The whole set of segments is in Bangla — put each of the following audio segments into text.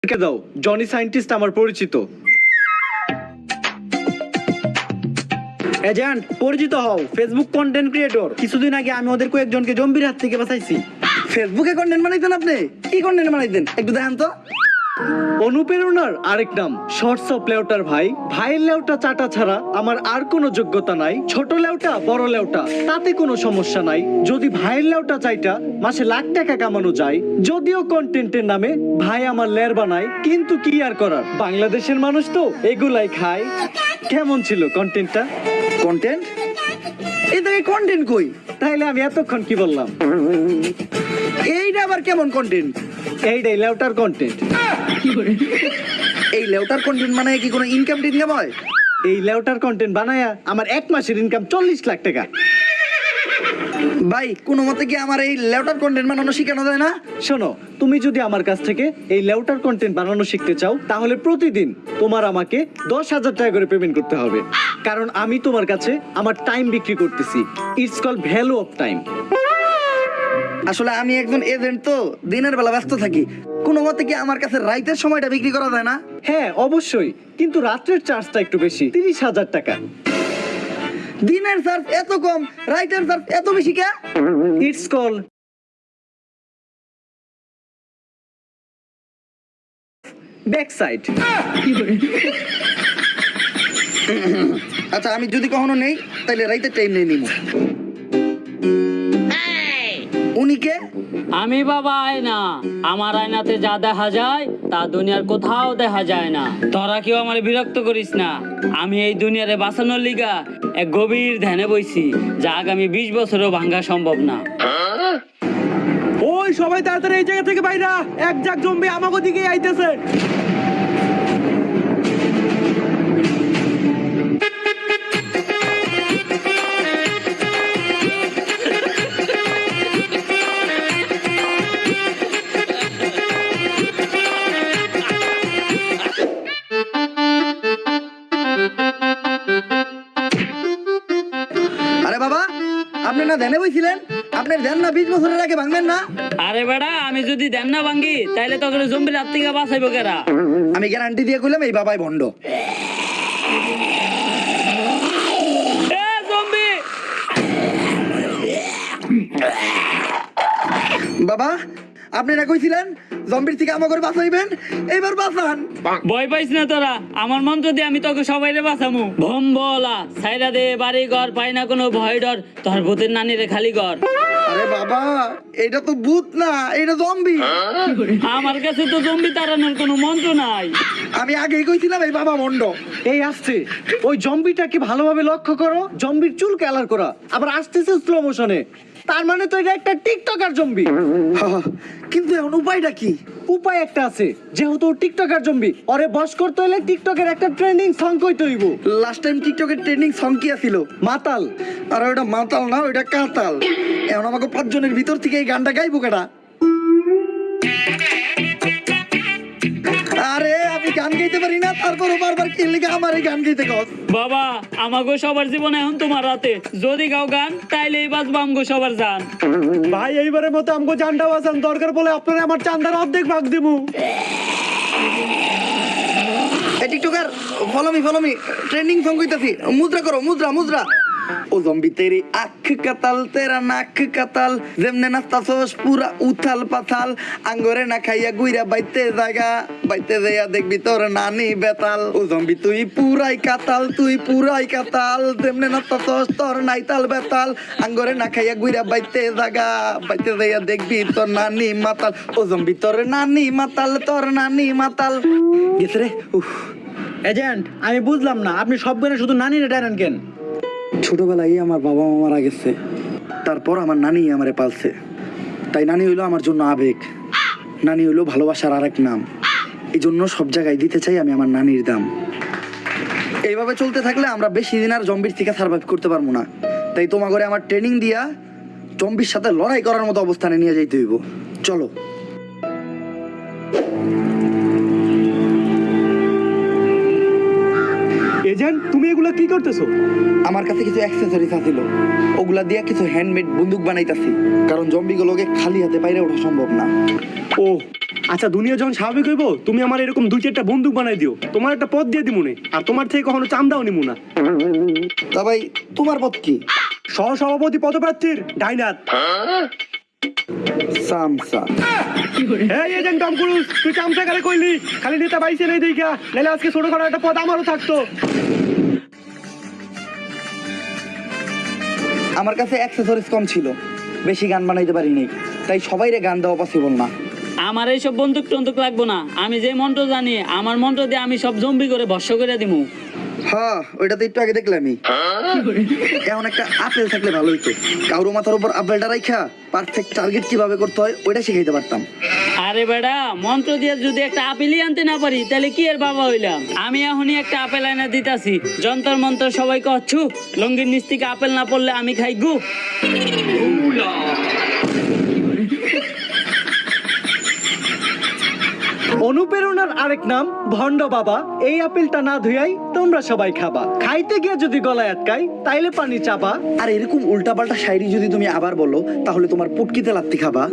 দাও, জনি সায়েন্টিস্ট আমার পরিচিত। এজেন্ট পরিচিত হও, ফেসবুক কন্টেন্ট ক্রিয়েটর। কিছুদিন আগে আমি ওদের কয়েকজনকে জম্বির হাত থেকে বাঁচাইছি। ফেসবুকে কন্টেন্ট বানাইতেন আপনি? কি কন্টেন্ট বানাইতেন একটু দেখান তো। অনুপ্রেরণার আরেক নাম শর্টস অফ লেউটার ভাই। ভাইয়ের লেউটা চাটা ছাড়া আমার আর কোনো যোগ্যতা নাই। ছোট লেউটা বড় লেউটা তাতে কোনো সমস্যা নাই। যদি ভাইয়ের লেউটা চাইটা মাসে লাখ টাকা কামানো যায়। যদিও কন্টেন্টের নামে ভাই আমার লের বানায়, কিন্তু কি আর করার, বাংলাদেশের মানুষ তো এগুলাই খায়। কেমন ছিল কন্টেন্টটা? কন্টেন্ট? এই থেকে কন্টেন্ট কই? তাইলে আমি এতক্ষণ কি বললাম? এইটা আবার কেমন কন্টেন্ট? এইটাই লেউটার কন্টেন্ট। এই লেউটার কন্টেন্ট মানে কি কোনো ইনকাম টিনকাম হয়? এই লেউটার কন্টেন্ট বানায়া আমার এক মাসের ইনকাম 40 লাখ টাকা। ভাই কোনো মতে কি আমার এই লেউটার কন্টেন্ট বানানো শেখানো যায় না? শোনো, তুমি যদি আমার কাছ থেকে এই লেউটার কন্টেন্ট বানানো শিখতে চাও, তাহলে প্রতিদিন তোমার আমাকে 10,000 টাকা করে পেমেন্ট করতে হবে। কারণ আমি তোমার কাছে আমার টাইম বিক্রি করতেছি। It's call value of time. আসলে আমি একজন এজেন্ট, তো দিনের বেলা ব্যস্ত থাকি। কোনো মতে কি আমার কাছে রাইতের সময়টা বিক্রি করা যায় না? হ্যাঁ অবশ্যই, কিন্তু রাত্রের চার্জটা একটু বেশি, 30,000 টাকা। দিনের চার্জ এত কম, রাইতের চার্জ এত বেশি কে? It's call back side. আচ্ছা আমি যদি কখনো নেই তাহলে রাইতের টাইম নেই নিব। উনি কে? আমি বাবা আয়না। আমার আয়নাতে যা দেখা যায় তা দুনিয়ার কোথাও দেখা যায় না। তোরা কেউ আমার বিরক্ত করিস না। আমি এই দুনিয়ারে বাঁচানোর লিগা এক গভীর ধ্যানে বইছি, যা আগামী 20 বছরও ভাঙা সম্ভব না। ওই সবাই তাড়াতাড়ি এই জায়গা থেকে বাইরা, এক জাক জম্বি আমাগো দিকে আইতেছে। আরে বাবা, আপনি না ধ্যানে বইছিলেন? আপনার ধ্যান না 20 বছরের আগে ভাঙবেন না? আরে বেড়া, আমি যদি ধ্যান না ভাঙ্গি তাইলে তোকে জম্বির হাত থেকে বাঁচাইবো কেরা? আমি গ্যারান্টি দিয়ে কইলাম এই বাবাই ভণ্ড। এ জম্বি! বাবা আপনি না কইছিলেন জম্বির থেকে আমাকে বাঁচাইবেন, এবার বাঁচান। ভয় পাইস না তোরা, আমার মন্ত্র দিয়ে আমি তোকে সবাইরে বাঁচামু। ভম বলা সাইরা দে বাড়ি ঘর, পাই না কোনো ভয় ডর, তোর ভূতের নানিরে খালি ঘর। আরে বাবা এটা তো ভূত না, এটা জম্বি। আমার কাছে তো জম্বি তাড়ানোর কোনো মন্ত্র নাই। আমি আগেই কইছিলাম এই বাবা ভণ্ড। এই আসছে, ওই জম্বিটাকে ভালোভাবে লক্ষ্য করো। জম্বির চুল কালার করা, আবার আসতেছে স্লো মোশনে। তার মানে তো এটা একটা টিকটকার জম্বি। কিন্তু এখন উপায়টা কি? উপায় একটা আছে, যেহেতু ও টিকটকার জম্বি, ওরে বশ করতে হলে টিকটকের একটা ট্রেন্ডিং সং কইতে হইব। লাস্ট টাইম টিকটকের ট্রেন্ডিং সং কি ছিল? মাতাল। আর ওটা মাতাল না, ওটা কাতাল। এখন আমাকে 5 জনের ভিতর থেকে এই গানটা গাইবো কেডা? আরে আমি গান গাইতে পারি না, তারপরও বারবার কি লিখে আমার এই গান গাইতে কস? বাবা আমাগো সবার জীবন এখন তোমার হাতে। যদি গাও গান তাইলেই বাঁচবো আমগো সবার জান। ভাই এইবারের মতো আমগো জানটা বাঁচান, দরকার বলে আপনারা আমার চান্দার অর্ধেক ভাগ দিমু। এই TikToker follow me trending song কইতাছি। মুদ্রা করো, মুদ্রা মুদ্রা। ও জম্বি তেরি আখ কাতাল তেরা নাক কাতাল, যেমনে নাস্তাছস পুরা উথাল পাথাল, আঙ্গরে না খাইয়া গুইরা বাইতে জায়গা, বাইতে যাইয়া দেখবি তোর নানি বেতাল। ও জম্বি তুই পুরাই কাতাল, তুই পুরাই কাতাল, যেমনে নাস্তাছস তোর নাইতাল বেতাল, আঙ্গরে না খাইয়া গুইরা বাইতে জায়গা, বাইতে যাইয়া দেখবি তোর নানি মাতাল। ও জম্বি তোর নানি মাতাল, তোর নানি মাতাল। গেছে রে। উফ। এজেন্ট আমি বুঝলাম না, আপনি সব গানে শুধু নানিরে ডাইরেন কেন? ছোটবেলায় আমার বাবা মা মারা গেছে, তারপর আমার নানি আমারে পালছে। তাই নানি হইলো আমার জন্য আবেগ, নানি হইলো ভালোবাসার আরেক নাম। এই জন্য সব জায়গায় দিতে চাই আমি আমার নানির দাম। এইভাবে চলতে থাকলে আমরা বেশি দিন আর জম্বির থেকে সার্ভাইভ করতে পারবো না। তাই তোমার ঘরে আমার ট্রেনিং দিয়া জম্বির সাথে লড়াই করার মতো অবস্থানে নিয়ে যাইতে হইব। চলো। এজেন্ট তুমি এগুলা কি করতেছো? আমার কাছে কিছু অ্যাক্সেসরিজ আছিল, ওগুলা দিয়া কিছু হ্যান্ডমেড বন্দুক বানাইতাছি, কারণ জম্বিগুলোকে খালি হাতে বাইরে ওঠা সম্ভব না। ও আচ্ছা দুনিয়া যখন স্বাভাবিক হইব তুমি আমার এরকম 2-4টা বন্দুক বানাই দিও, তোমার একটা পদ দিয়ে দিমুনে, আর তোমার থেকে কখনো চান্দাও নিমু না। তা ভাই তোমার পথ কি? সহসভাপতি পদপ্রার্থীর ডাইনাত। সামসা। এই এজেন্ট টম ক্রুজ, তুই চামচা কারে কইলি? খালি নেতা বাইছে নেই দেখা, নাহলে আজকে ছোটখাটো একটা পদ আমারও থাকতো। আমার কাছে অ্যাক্সেসরিজ কম ছিল, বেশি গান বানাইতে পারি নাই, তাই সবাইরে গান দেওয়া পসিবল না। আমার এইসব বন্দুক টন্দুক লাগবো না, আমি যে মন্ত্র জানি আমার মন্ত্র দিয়ে আমি সব জম্বি করে ভস্য করে দিমু। হ্যাঁ ওইটা তো একটু আগে দেখলামই। এমন একটা আপেল থাকলে ভালো হইতো, কারো মাথার উপর আপেলটা রাইখা পারফেক্ট টার্গেট কিভাবে করতে হয় ওইটা শিখাইতে পারতাম। আরে বেটা, মন্ত্র দিয়ে যদি একটা আপেলই আনতে না পারি তাহলে কি এর বাবা হইলাম? আমি এখনই একটা আপেল এনে দিতাছি, যন্তর মন্ত্র সবাইকে অচ্ছু, লঙ্গির নিচ থেকে আপেল না পড়লে আমি খাই গু। অনুপ্রেরণার আরেক নাম ভণ্ড বাবা। এই আপেলটা না ধুয়াই তোমরা সবাই খাবা, খাইতে গিয়ে যদি গলায় আটকাই তাইলে পানি চাবা। আর এরকম উল্টাপাল্টা শায়রি যদি তুমি আবার বলো তাহলে তোমার পুটকিতে লাত্তি খাবা।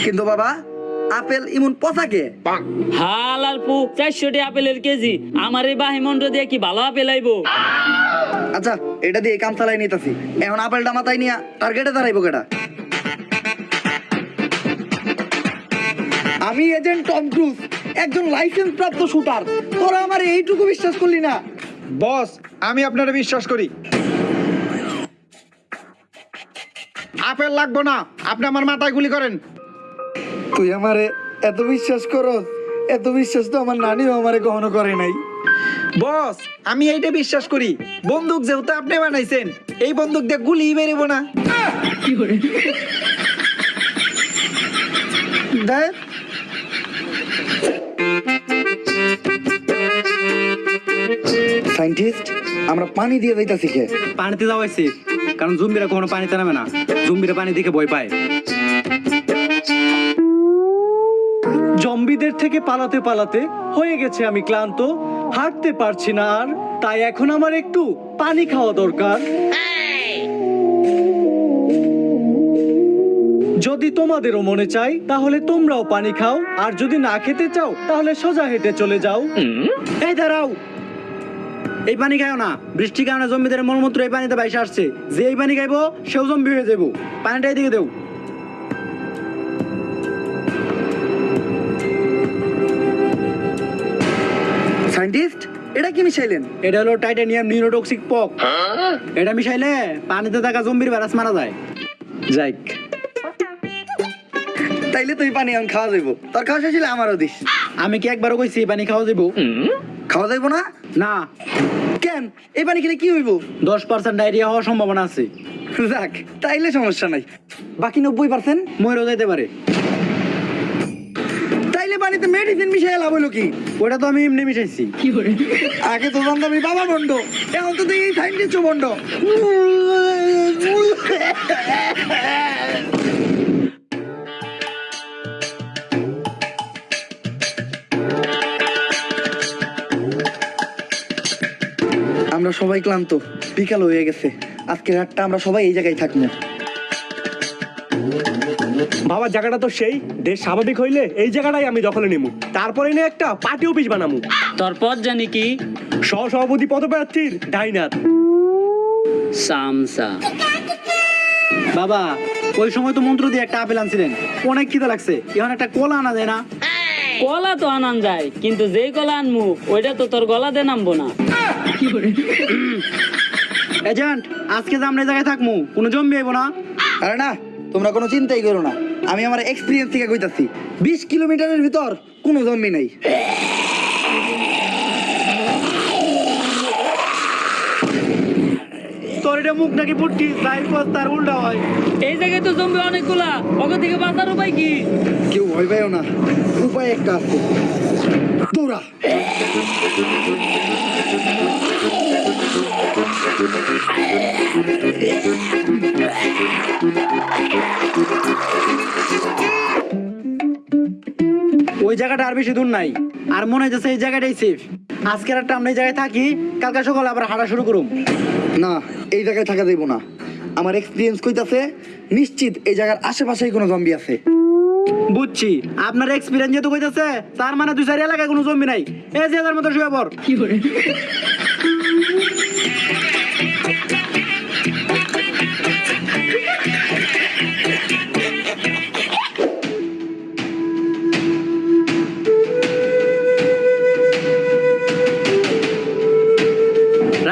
কিন্তু বাবা আপেল ইমন পচাকে। হাল আর পু 400 আপেলের কেজি, আমার এই বাহি মন্ত্র দিয়ে কি ভালো আপেল আইবো? আচ্ছা এটা দিয়ে কাম চালাই নিতেছি, এখন আপেলটা মাথায় নিয়ে টার্গেটে দাঁড়াইবো কেটা? আমি এজেন্ট টম ক্রুজ, একজন লাইসেন্স প্রাপ্ত শুটার, তোরা আমার এইটুকু বিশ্বাস করলি না? বস আমি আপনারা বিশ্বাস করি। আপেল লাগবো না, আপনি আমার মাথায় গুলি করেন। তুই আমারে এত বিশ্বাস করস? এত বিশ্বাস তো আমার নানিও আমারে কখনো করে নাই। বস আমি এইটা বিশ্বাস করি, বন্দুক যেহেতু আপনি বানাইছেন, এই বন্দুক দিয়ে গুলি বেরোবো না। দেখ সায়েন্টিস্ট, আমরা পানি দিয়ে যাইতাছি কে? পানিতে যাওয়া হয়েছে, কারণ জম্বিরা কখনো পানিতে নামে না, জম্বিরা পানি দেখে ভয় পায়। জম্বিদের থেকে পালাতে পালাতে হয়ে গেছে আমি ক্লান্ত, হাঁটতে পারছি না আর, তাই এখন আমার একটু পানি খাওয়া দরকার। যদি তোমাদেরও মনে চাই তাহলে তোমরাও পানি খাও, আর যদি না খেতে চাও তাহলে সোজা হেঁটে চলে যাও। এই দাঁড়াও, এই পানি খাইও না, বৃষ্টির কারণে জম্বিদের মলমূত্র এই পানিতে বাইসে আসছে, যে এই পানি খাইবো সেও জম্বি হয়ে যাবো। পানিটা এদিকে দেও। সায়েন্টিস্ট এটা কি মিশাইলেন? এটা হলো টাইটানিয়াম নিউরোটক্সিক পক, এটা মিশাইলে পানিতে থাকা জম্বির ভাইরাস মারা যায়। যাইক, তাইলে তুই পানি এখন খাওয়া যাইবো, তোর খাওয়া শেষ হলে আমারও দিস। আমি কি একবারও কইছি এই পানি খাওয়া যাবো? খাওয়া যাইবো না? না, কেন? এই পানি খেলে কি হইবো? 10% ডায়রিয়া হওয়ার সম্ভাবনা আছে। যাক তাইলে সমস্যা নাই, বাকি 90% মরেও যাইতে পারে। তাইলে পানিতে মেডিসিন মিশাই লাভ হইলো কি? ওটা তো আমি এমনি মিশাইছি। আগে তো জানতাম আমি বাবা বন্ড, এখন তো দেখি সায়েন্টিস্ট বন্ড। আমরা সবাই ক্লান্ত, বিকাল হয়ে গেছে, আজকে রাতটা আমরা সবাই এই জায়গায় থাকবো। বাবা জায়গাটা তো সেই, দেশ স্বাভাবিক হইলে এই জায়গাটাই আমি দখলে নিমু, তারপরে না একটা পার্টি অফিস বানামু। তোর পথ জানি কি? সহসভাপতি পদপ্রার্থীর ডাইনাত। সামসা। বাবা ওই সময় তো মন্ত্র দিয়ে একটা আপেল আনছিলেন, অনেক খিদে লাগছে, এখন একটা কলা আনা যায় না? কলা তো আনান যায়, কিন্তু যেই কলা আনমু ওইটা তো তোর গলাতে নামবো না। এজেন্ট আজকে যে আমরা এই জায়গায় থাকবো, কোনো জম্বি আইবো না? আরে না, তোমরা কোনো চিন্তাই করো না, আমি আমার এক্সপিরিয়েন্স থেকে কইতাছি, 20 কিলোমিটারের ভিতর কোনো জম্বি নাই। তোর এটা মুখ নাকি পুটকি, যাই পথ তার উল্টা হয়। এই জায়গায় তো জম্বি অনেকগুলা, ওকে থেকে বাঁচার উপায় কি? কেউ ভয় পাইও না, উপায় একটা আছে, দৌড়া। ওই জায়গাটা আর বেশি দূর নাই, আর মনে হচ্ছে এই জায়গাটাই সেফ। আজকের একটা আমরা এই জায়গায় থাকি, কালকে সকালে আবার হাঁটা শুরু করুম। না এই জায়গায় থাকা যাইব না, আমার এক্সপিরিয়েন্স কইতাছে নিশ্চিত এই জায়গার আশেপাশেই কোনো জম্বি আছে। বুঝছি আপনার এক্সপিরিয়েন্স যেহেতু কইতাছে তার মানে 2-4 এলাকায় কোনো জম্বি নাই। এই যে এদের মতো শুয়ে পড়।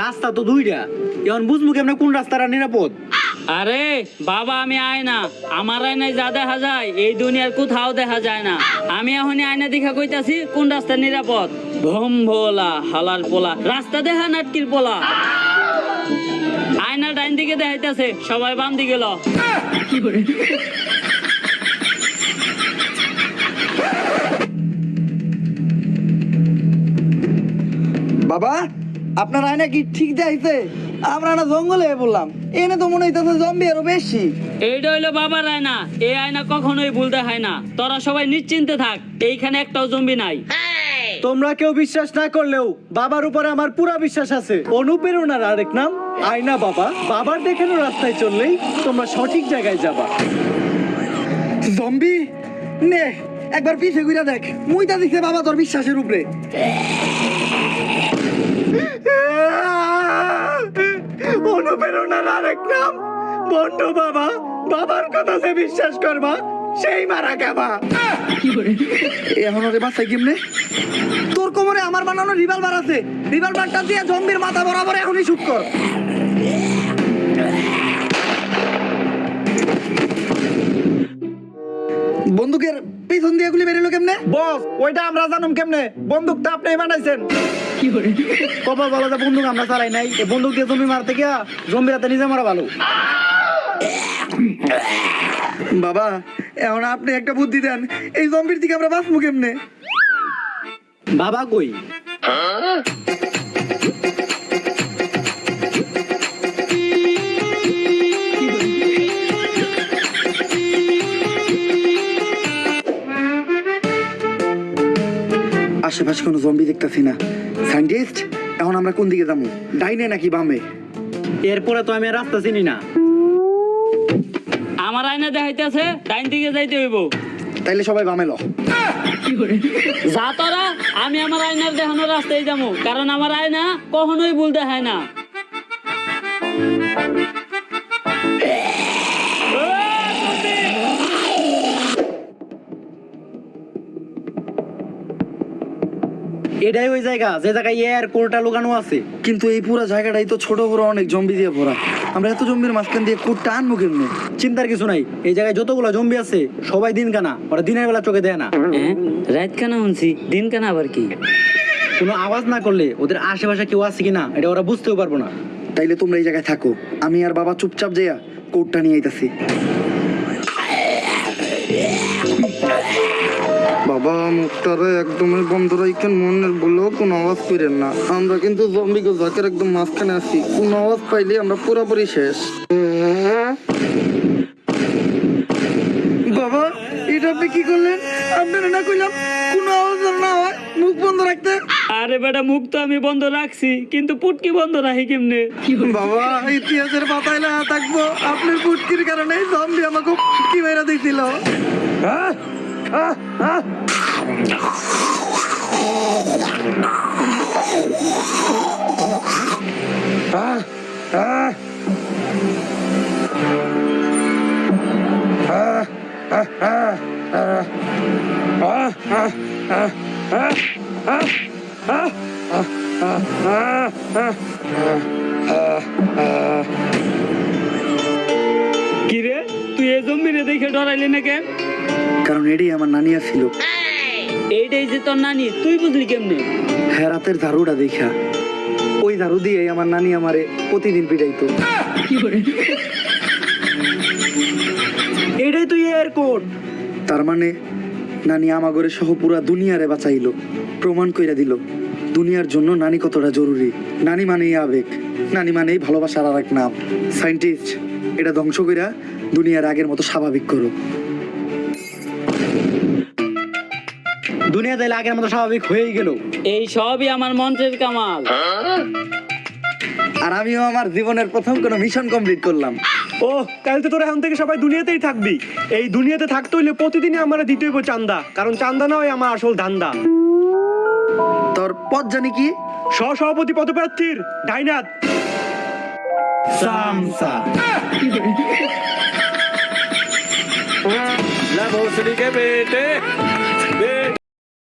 রাস্তা তো দুইটা, এখন বুঝবো কেমনে কোন রাস্তাটা নিরাপদ। আরে বাবা, আমি আয়না, আমার আয়নায় যা দেখা যায় এই দুনিয়ার কোথাও দেখা যায় না। আমি এখনই আয়না দেখা কইতাছি কোন রাস্তা নিরাপদ। ভম ভোলা হালার পোলা, রাস্তা দেখা নাটকির পোলা। আয়না ডাইন দিকে দেখাইতাছে, সবাই বাম দিকে ল। বাবা, আপনার আয়না কি ঠিক দেখাইছে? আমরা না জঙ্গলে বললাম, এনে তো মনে হইতেছে জম্বি আরো বেশি। এইটা হইলো বাবার আয়না, এই আয়না কখনোই ভুল দেখায় না। তোরা সবাই নিশ্চিন্তে থাক, এইখানে একটাও জম্বি নাই। তোমরা কেউ বিশ্বাস না করলেও বাবার উপরে আমার পুরা বিশ্বাস আছে। অনুপ্রেরণার আরেক নাম আয়না বাবা। বাবার দেখানো রাস্তায় চললেই তোমরা সঠিক জায়গায় যাবা। জম্বি নে একবার পিছে ঘুরে দেখ, মুইতা দিছে বাবা তোর বিশ্বাসের উপরে। অনুপ্রেরণার আরেক নাম বন্ধু বাবা। বাবার কথা যে বিশ্বাস করবা সেই মারা খাবা। এখন ওরে বাসায় কেমনে? তোর কোমরে আমার বানানো রিভলভার আছে, রিভলভারটা দিয়ে জম্বির মাথা বরাবর এখনই শুট কর। বন্দুকের পিছন দিয়ে গুলি বেরোলো কেমনে? বস, ওইটা আমরা জানুম কেমনে? বন্দুকটা আপনি বানাইছেন। কপাল ভালো যে বন্দুক আমরা চালাই নাই। এই বন্দুক দিয়ে জম্বি মারতে গিয়া জম্বির হাতে নিজে মারা ভালো। বাবা, এখন আপনি একটা বুদ্ধি দেন, এই জম্বির থেকে আমরা বাঁচবো কেমনে? বাবা কই? আশেপাশে কোনো জম্বি দেখতেছি না। সায়েন্টিস্ট, এখন আমরা কোন দিকে যাবো? ডাইনে নাকি বামে? এরপরে তো আমি আর রাস্তা চিনি না। আমার আয়না দেখাইতেছে ডাইন দিকে যাইতে হইব। তাইলে সবাই বামে ল। যা তোরা, আমি আমার আয়নার দেখানো রাস্তায় যাবো, কারণ আমার আয়না কখনোই ভুল দেখায় না। এটাই ওই জায়গা যে জায়গায় এয়ারপোর্টটা লুকানো আছে। কিন্তু এই পুরো জায়গাটাই তো ছোট বড় অনেক জম্বি দিয়ে ভরা। আমরা এত জম্বির মাঝখান দিয়ে কোটটা আনবো কেমনে? চিন্তার কিছু নাই, এই জায়গায় যতগুলো জম্বি আছে সবাই দিন কানা, ওরা দিনের বেলা চোখে দেয় না। রাত কেন শুনছি, দিন কেন আবার কি? কোনো আওয়াজ না করলে ওদের আশেপাশে কেউ আছে কিনা এটা ওরা বুঝতেও পারবো না। তাইলে তোমরা এই জায়গায় থাকো, আমি আর বাবা চুপচাপ যাইয়া কোটটা নিয়ে আইতাছি। বাবা, মুখটারে একদমই বন্ধ রাখেন, মনের বলেও কোনো আওয়াজ করেন না। আমরা কিন্তু জম্বি জাকের একদম মাঝখানে আছি, কোনো আওয়াজ পাইলে আমরা পুরোপুরি শেষ। বাবা, এটা আপনি কি করলেন? আপনারা না কইলাম কোনো আওয়াজ যেন না হয়, মুখ বন্ধ রাখতে। আরে বেটা, মুখ তো আমি বন্ধ রাখছি, কিন্তু পুটকি বন্ধ রাখি কেমনে? বাবা, ইতিহাসের পাতায় না থাকবো আপনার পুটকির কারণে জম্বি আমাকে পুটকি মেরা দিয়েছিল। কিরে, তুই এই জম্বিরে দেখে ডরাইলি না কেন? কারণ এটাই আমার নানিয়া ছিল। এইটাই যে তোর নানি, তুই বুঝলি কেমনে? হ্যাঁ, রাতের ঝাড়ুটা দেখা, ওই ঝাড়ু দিয়ে আমার নানি আমারে প্রতিদিন পিটাইতো। এটাই তো এয়ারপোর্ট। তার মানে নানি আমাগরে সহ পুরা দুনিয়ারে বাঁচাইলো, প্রমাণ কইরা দিল দুনিয়ার জন্য নানি কতটা জরুরি। নানি মানেই আবেগ, নানি মানেই ভালোবাসার আর এক নাম। সায়েন্টিস্ট, এটা ধ্বংস কইরা দুনিয়ার আগের মতো স্বাভাবিক করো। দুনিয়া তাইলে আগের মতো স্বাভাবিক হয়েই গেল। এই সবই আমার মন্ত্রের কামাল। আর আমিও আমার জীবনের প্রথম কোনো মিশন কমপ্লিট করলাম। ও তাহলে তো তোরা এখন থেকে সবাই দুনিয়াতেই থাকবি। এই দুনিয়াতে থাকতে হইলে প্রতিদিনই আমার দিতে হইব চান্দা, কারণ চান্দা না হয় আমার আসল ধান্দা। তোর পদ জানি কি? সভাপতি পদপ্রার্থীর ডাইনাত সামসা। La voce di che